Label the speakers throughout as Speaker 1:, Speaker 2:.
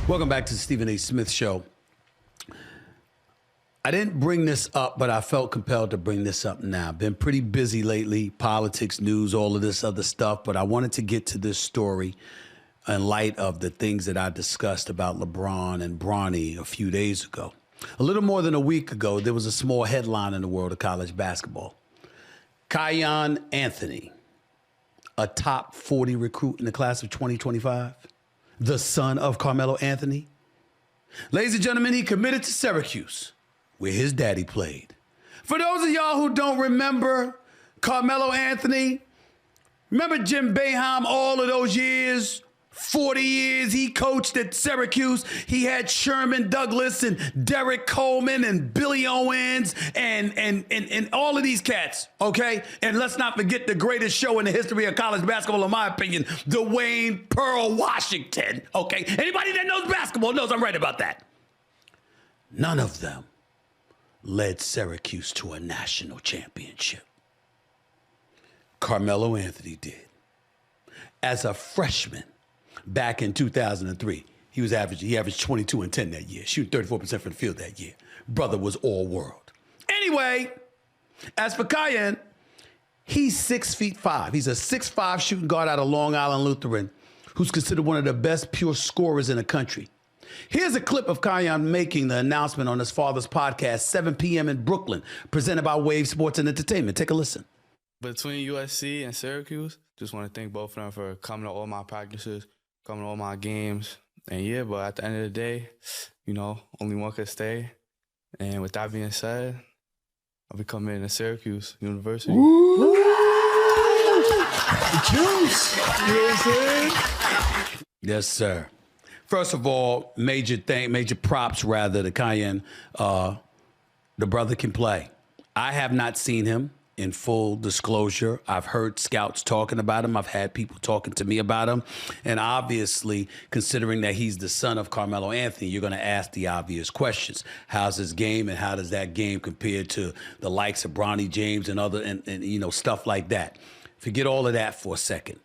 Speaker 1: Welcome back to the Stephen A. Smith Show. I didn't bring this up, but I felt compelled to bring this up now. Been pretty busy lately, politics, news, all of this other stuff, but I wanted to get to this story in light of the things that I discussed about LeBron and Bronny a few days ago. A little more than a week ago, there was a small headline in the world of college basketball. Kiyan Anthony, a top 40 recruit in the class of 2025, the son of Carmelo Anthony. Ladies and gentlemen, he committed to Syracuse, where his daddy played. For those of y'all who don't remember Carmelo Anthony, remember Jim Boeheim all of those years, 40 years he coached at Syracuse. He had Sherman Douglas and Derek Coleman and Billy Owens and all of these cats, okay? And let's not forget the greatest show in the history of college basketball, in my opinion, Dwayne Pearl Washington, okay? Anybody that knows basketball knows I'm right about that. None of them led Syracuse to a national championship. Carmelo Anthony did. As a freshman, back in 2003, he averaged 22 and 10 that year, shooting 34% from the field that year. Brother was all world. Anyway, as for Kiyan, he's 6'5". He's a 6'5" shooting guard out of Long Island Lutheran who's considered one of the best pure scorers in the country. Here's a clip of Kiyan making the announcement on his father's podcast, 7 p.m. in Brooklyn, presented by Wave Sports and Entertainment. Take a listen.
Speaker 2: Between USC and Syracuse, just want to thank both of them for coming to all my practices, coming to all my games. And yeah, but at the end of the day, you know, only one could stay. And with that being said, I'll be coming to Syracuse University.
Speaker 3: Woo! Cuse! You know what I'm saying?
Speaker 1: Yes, sir. First of all, major props to Kiyan. The brother can play. I have not seen him. In full disclosure, I've heard scouts talking about him. I've had people talking to me about him. And obviously, considering that he's the son of Carmelo Anthony, you're going to ask the obvious questions. How's his game and how does that game compare to the likes of Bronny James and other and you know, stuff like that? Forget all of that for a second.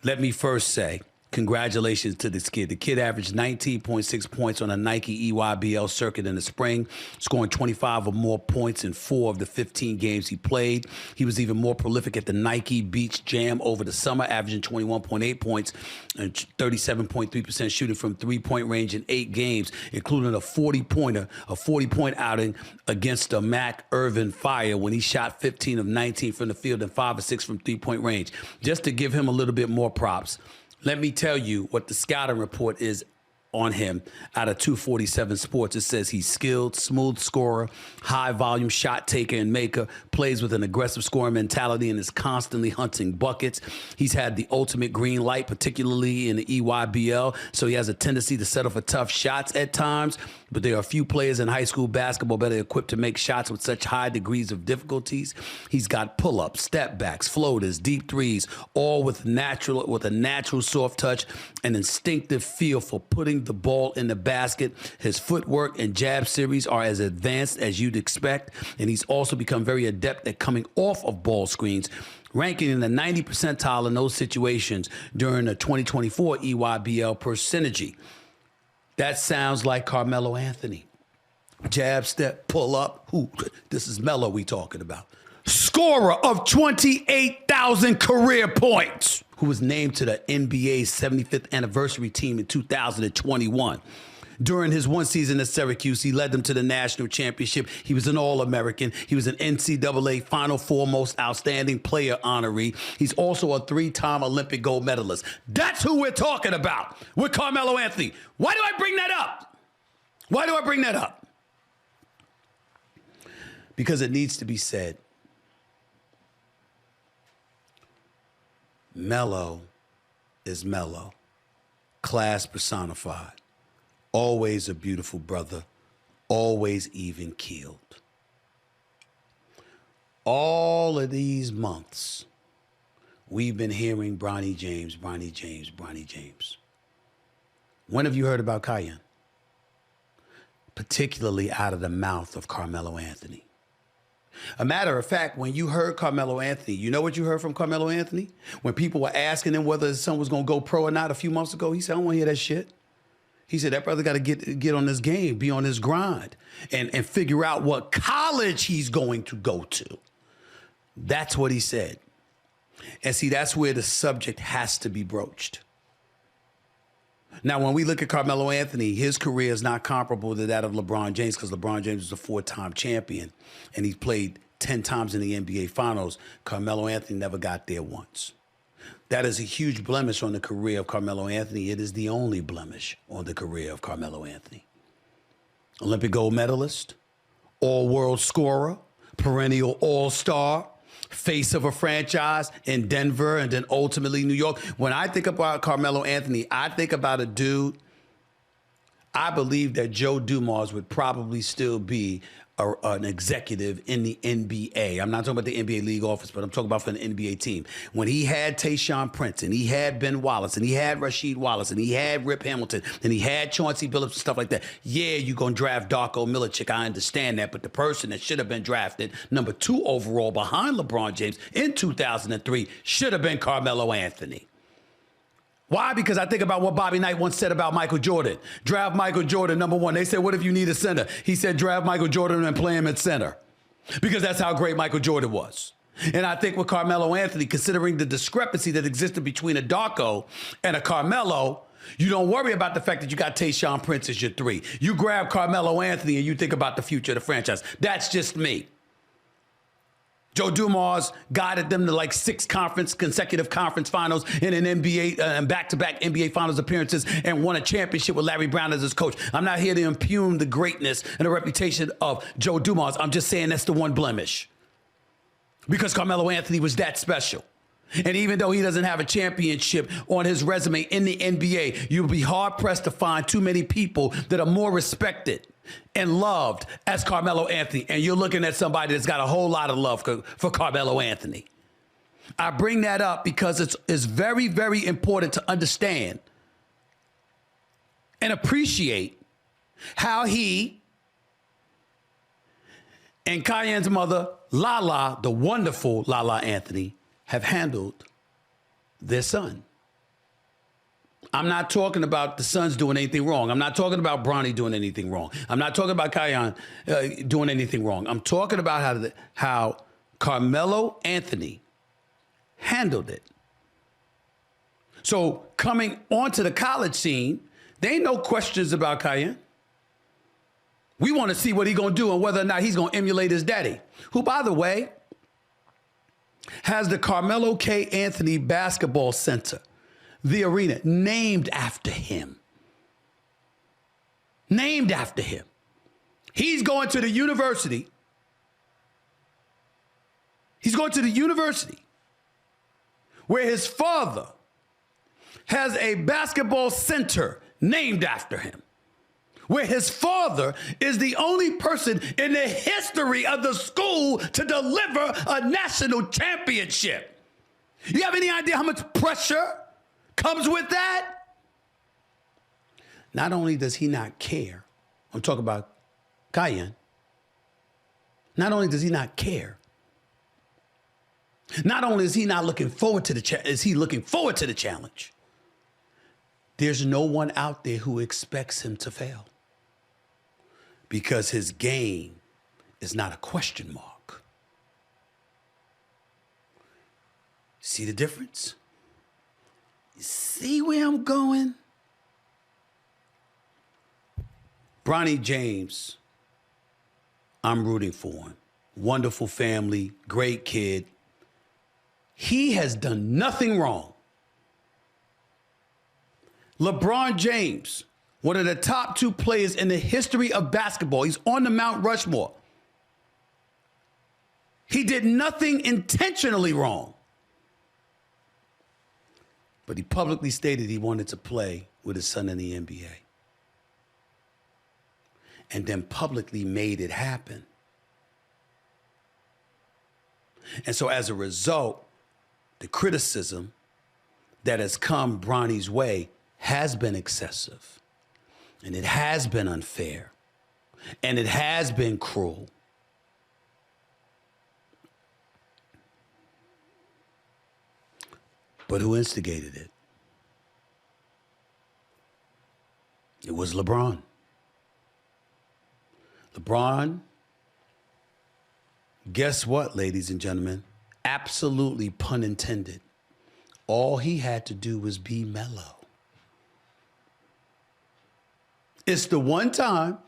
Speaker 1: Let me first say, congratulations to this kid. The kid averaged 19.6 points on a Nike EYBL circuit in the spring, scoring 25 or more points in 4 of the 15 games he played. He was even more prolific at the Nike Beach Jam over the summer, averaging 21.8 points and 37.3% shooting from three-point range in 8 games, including a 40-point outing against the Mac Irvin Fire when he shot 15 of 19 from the field and 5 of 6 from three-point range. Just to give him a little bit more props, let me tell you what the scouting report is on him out of 247 Sports. It says he's skilled, smooth scorer, high volume shot taker and maker, plays with an aggressive scoring mentality and is constantly hunting buckets. He's had the ultimate green light, particularly in the EYBL, so he has a tendency to settle for tough shots at times, but there are a few players in high school basketball better equipped to make shots with such high degrees of difficulties. He's got pull-ups, step-backs, floaters, deep threes, all with a natural soft touch and instinctive feel for putting the ball in the basket. His footwork and jab series are as advanced as you'd expect, and he's also become very adept at coming off of ball screens, ranking in the 90th percentile in those situations during the 2024 EYBL per Synergy. That sounds like Carmelo Anthony. Jab, step, pull up. This is Melo we talking about. Scorer of 28,000 career points, who was named to the NBA's 75th anniversary team in 2021. During his one season at Syracuse, he led them to the national championship. He was an All-American. He was an NCAA Final Four Most Outstanding Player honoree. He's also a 3-time Olympic gold medalist. That's who we're talking about with Carmelo Anthony. Why do I bring that up? Why do I bring that up? Because it needs to be said. Melo is Melo, class personified, always a beautiful brother, always even-keeled. All of these months, we've been hearing Bronny James, Bronny James, Bronny James. When have you heard about Kiyan? Particularly out of the mouth of Carmelo Anthony. A matter of fact, when you heard Carmelo Anthony, you know what you heard from Carmelo Anthony? When people were asking him whether his son was going to go pro or not a few months ago, he said, I don't want to hear that shit. He said that brother got to get on his game, be on his grind, and figure out what college he's going to go to. That's what he said. And see, that's where the subject has to be broached. Now, when we look at Carmelo Anthony, his career is not comparable to that of LeBron James because LeBron James is a 4-time champion and he's played 10 times in the NBA Finals. Carmelo Anthony never got there once. That is a huge blemish on the career of Carmelo Anthony. It is the only blemish on the career of Carmelo Anthony. Olympic gold medalist, all-world scorer, perennial all-star, face of a franchise in Denver and then ultimately New York. When I think about Carmelo Anthony, I think about a dude. I believe that Joe Dumars would probably still be an executive in the NBA. I'm not talking about the NBA league office, but I'm talking about for the NBA team. When he had Tayshaun Prince and he had Ben Wallace and he had Rasheed Wallace and he had Rip Hamilton and he had Chauncey Billups and stuff like that. Yeah, you're going to draft Darko Milicic. I understand that. But the person that should have been drafted number 2 overall behind LeBron James in 2003 should have been Carmelo Anthony. Why? Because I think about what Bobby Knight once said about Michael Jordan. Draft Michael Jordan, number 1. They said, what if you need a center? He said, draft Michael Jordan and play him at center. Because that's how great Michael Jordan was. And I think with Carmelo Anthony, considering the discrepancy that existed between a Darko and a Carmelo, you don't worry about the fact that you got Tayshaun Prince as your 3. You grab Carmelo Anthony and you think about the future of the franchise. That's just me. Joe Dumars guided them to like 6 consecutive conference finals in an NBA and back-to-back NBA finals appearances and won a championship with Larry Brown as his coach. I'm not here to impugn the greatness and the reputation of Joe Dumars. I'm just saying that's the one blemish because Carmelo Anthony was that special. And even though he doesn't have a championship on his resume in the NBA, you'll be hard-pressed to find too many people that are more respected and loved as Carmelo Anthony. And you're looking at somebody that's got a whole lot of love for Carmelo Anthony. I bring that up because it's very, very important to understand and appreciate how he and Kiyan's mother, Lala, the wonderful Lala Anthony, have handled their son. I'm not talking about the sons doing anything wrong. I'm not talking about Bronny doing anything wrong. I'm not talking about Kiyan doing anything wrong. I'm talking about how Carmelo Anthony handled it. So coming onto the college scene, there ain't no questions about Kiyan. We want to see what he's going to do and whether or not he's going to emulate his daddy, who, by the way, has the Carmelo K. Anthony Basketball Center, the arena, named after him. Named after him. He's going to the university. He's going to the university where his father has a basketball center named after him, where his father is the only person in the history of the school to deliver a national championship. You have any idea how much pressure comes with that? Not only does he not care, I'm talking about Kiyan, not only does he not care, not only is he not looking forward to the challenge, there's no one out there who expects him to fail. Because his game is not a question mark. See the difference? You see where I'm going? Bronny James, I'm rooting for him. Wonderful family, great kid. He has done nothing wrong. LeBron James, one of the top 2 players in the history of basketball. He's on the Mount Rushmore. He did nothing intentionally wrong. But he publicly stated he wanted to play with his son in the NBA. And then publicly made it happen. And so as a result, the criticism that has come Bronny's way has been excessive. And it has been unfair. And it has been cruel. But who instigated it? It was LeBron. LeBron, guess what, ladies and gentlemen? Absolutely, pun intended. All he had to do was be mellow. It's the one time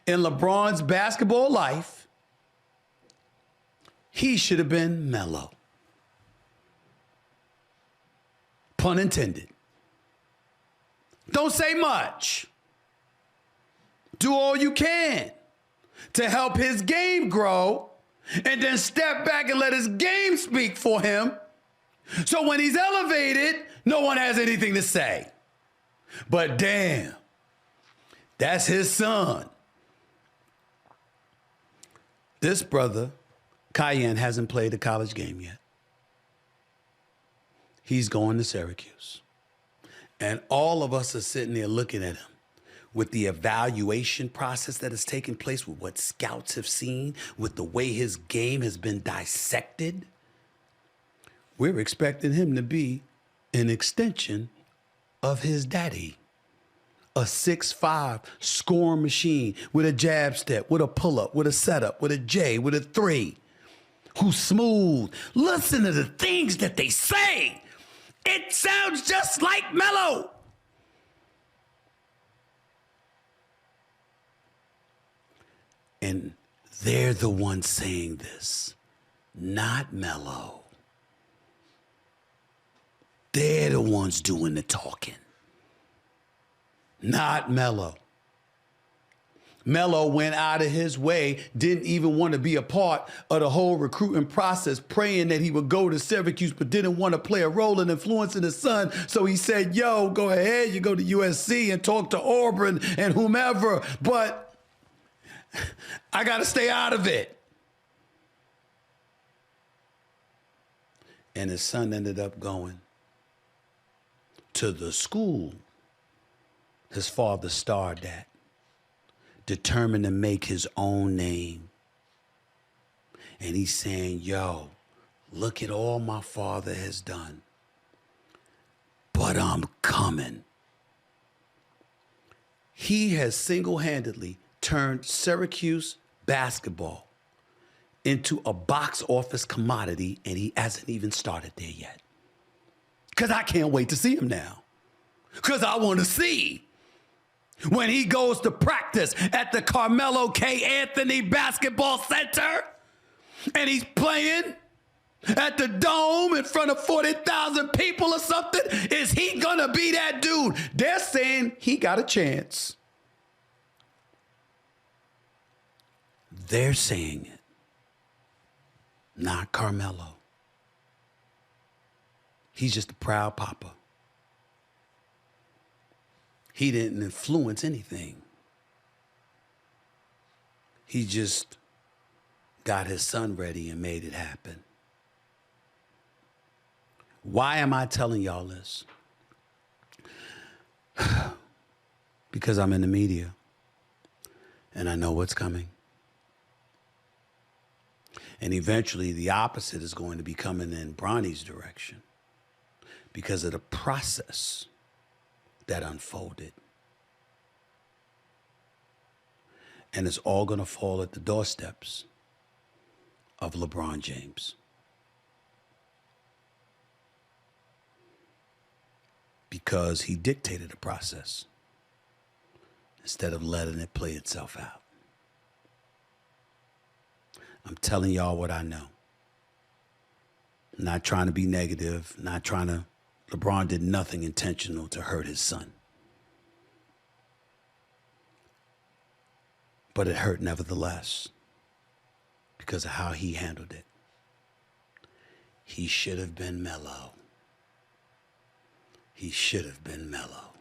Speaker 1: in LeBron's basketball life he should have been mellow. Pun intended. Don't say much. Do all you can to help his game grow, and then step back and let his game speak for him. So when he's elevated, no one has anything to say. But damn, that's his son. This brother, Kiyan, hasn't played a college game yet. He's going to Syracuse. And all of us are sitting there looking at him with the evaluation process that has taken place, with what scouts have seen, with the way his game has been dissected. We're expecting him to be an extension of his daddy. A 6'5" scoring machine with a jab step, with a pull-up, with a setup, with a J, with a 3. Who's smooth. Listen to the things that they say. It sounds just like Melo. And they're the ones saying this, not Melo. They're the ones doing the talking, not Melo. Melo went out of his way, didn't even want to be a part of the whole recruiting process, praying that he would go to Syracuse, but didn't want to play a role in influencing his son. So he said, yo, go ahead, you go to USC and talk to Auburn and whomever, but I got to stay out of it. And his son ended up going to the school his father starred at, determined to make his own name. And he's saying, yo, look at all my father has done, but I'm coming. He has single-handedly turned Syracuse basketball into a box office commodity, and he hasn't even started there yet. Because I can't wait to see him now. Because I want to see when he goes to practice at the Carmelo Anthony Basketball Center and he's playing at the Dome in front of 40,000 people or something. Is he going to be that dude? They're saying he got a chance. They're saying it, not Carmelo. He's just a proud papa. He didn't influence anything. He just got his son ready and made it happen. Why am I telling y'all this? Because I'm in the media and I know what's coming. And eventually the opposite is going to be coming in Bronny's direction because of the process that unfolded. And it's all going to fall at the doorsteps of LeBron James. Because he dictated the process instead of letting it play itself out. I'm telling y'all what I know. Not trying to be negative, LeBron did nothing intentional to hurt his son. But it hurt nevertheless because of how he handled it. He should have been mellow. He should have been mellow.